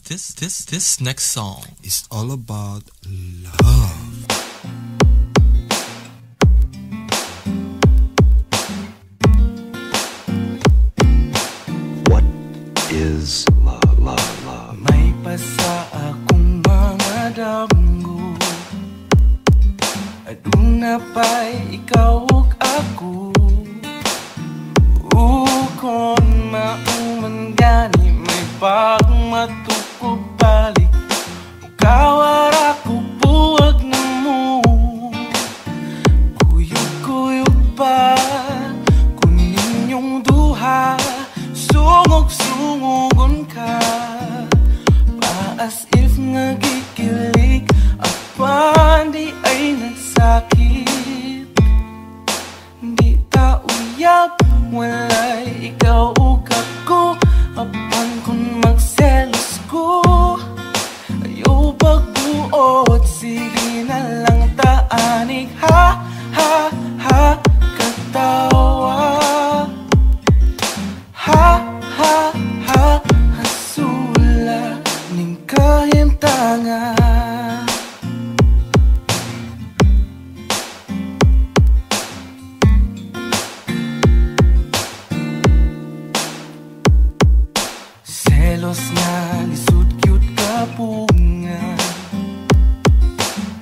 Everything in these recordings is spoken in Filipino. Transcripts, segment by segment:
This next song is all about love. What is love? May pasa akong mga damgo, aduna pa'y ikaw ug ako. Kung mauman gani may pagmatukog balik, kawara ko buwag na mo. Kuyog-kuyog pa kung ninyong duha, sungog-sungogon ka pa as if nagikilig apan di ay nagsakit. Di ta uyab walay ikaw ug ako, apan kung magselos ko ayaw pagbuot, sige na lang taanig ha ha ha katawa. Ha ha ha hasula ning kahimtangan. Selos nga lisod cute ka bunga,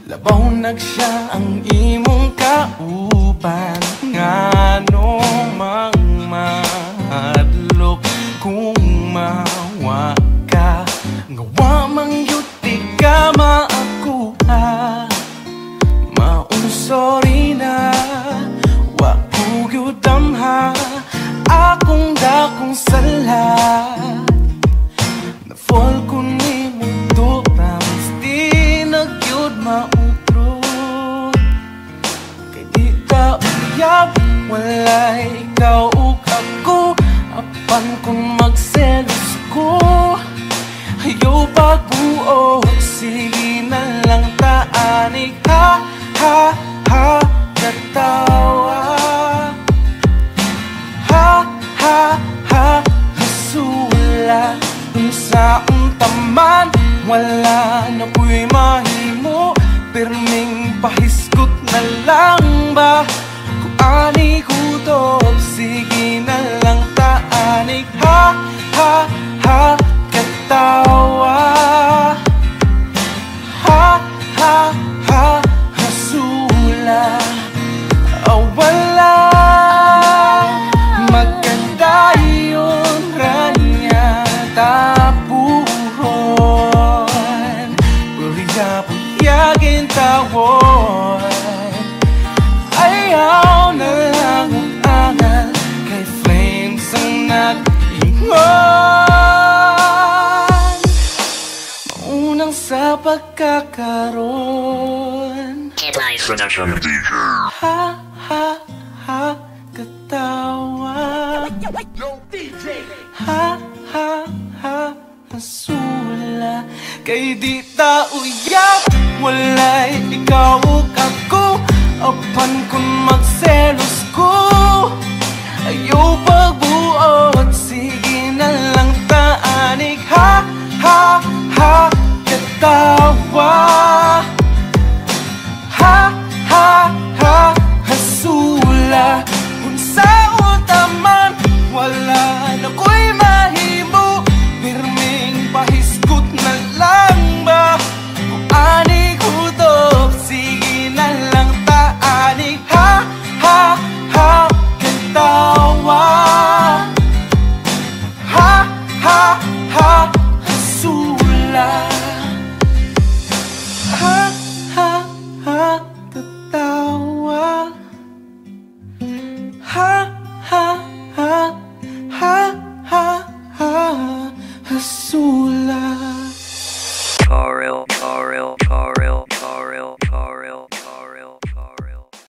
labaw nagsya ang imong kauban. Ngano mang mahadlok kung mawa ka, ngawa mang yuti ka maakuha. Maong sorry na wa ko gyud damha akong dakong sala. Fall ko ni mundo, promise di nagyod mautro. Kay di ta uyab, walay ikaw ug ako, apan kung magselos ko ayaw pagbuot, sige na lang taanig ha ha ha katawa. Ha ha ha hasula sa untaman, wala na ko'y mahimo, pirming pahiskot na lang ba kung ani kutob, sige na lang taanig ha ha ha katawa. Ha ha ha hasula wala maganda yun ranya tapuhon, puyagin tawon. Ayaw na lang ang angal kay flames ang nag-ingon. Maunang sa pagkakaroon, ha ha ha katawa. Ha ha ha hasula kay di ta uyab, walay ikaw ug ako, apan kung magselos ko ayaw pagbuot, sige na lang taanig ha ha ha katawa. Ha ha ha hasula unsa utaman, wala na ko'y mahimo, pirming pahiskot na lang ba kung ani kutob, sige na lang taanig ha ha ha katawa. Ha ha ha hasula, ha ha ha katawa. Ha ha ha ha ha ha hasula.